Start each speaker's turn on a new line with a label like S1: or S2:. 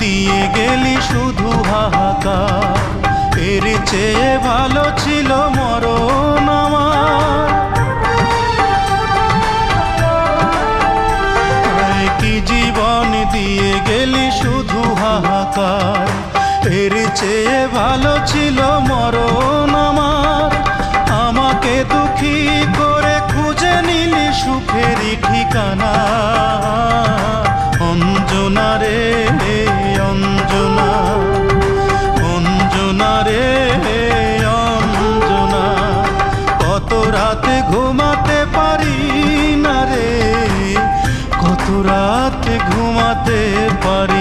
S1: দিয়ে গেলি শুধু হাহাকার, এর চেয়ে ভালো ছিল মরণ আমার। কি জীবন দিয়ে গেলি শুধু হাহাকার, এর চেয়ে ভালো ছিল মরণ আমার। আমাকে দুঃখী করে খুঁজে নিলি সুখেরই ঠিকানা। অঞ্জনা রে অঞ্জনা, অঞ্জনা রে অঞ্জনা, কত রাতে ঘুমাতে পারি না রে, কত রাতে ঘুমাতে পারি